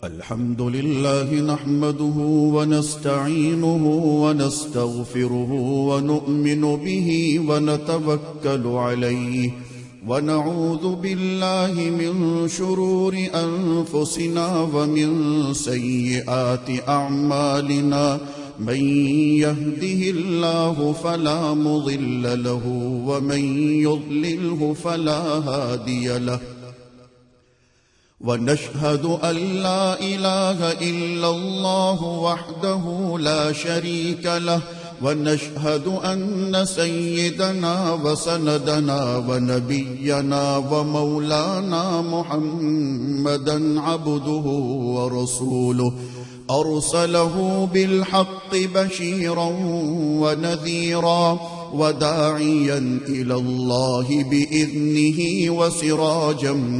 الحمد لله نحمده ونستعينه ونستغفره ونؤمن به ونتوكل عليه ونعوذ بالله من شرور أنفسنا ومن سيئات أعمالنا من يهده الله فلا مضل له ومن يضلله فلا هادي له ونشهد أن لا إله إلا الله وحده لا شريك له ونشهد أن سيدنا وسندنا ونبينا ومولانا محمدا عبده ورسوله أرسله بالحق بشيرا ونذيرا وداعيا إلى الله بإذنه وسراجا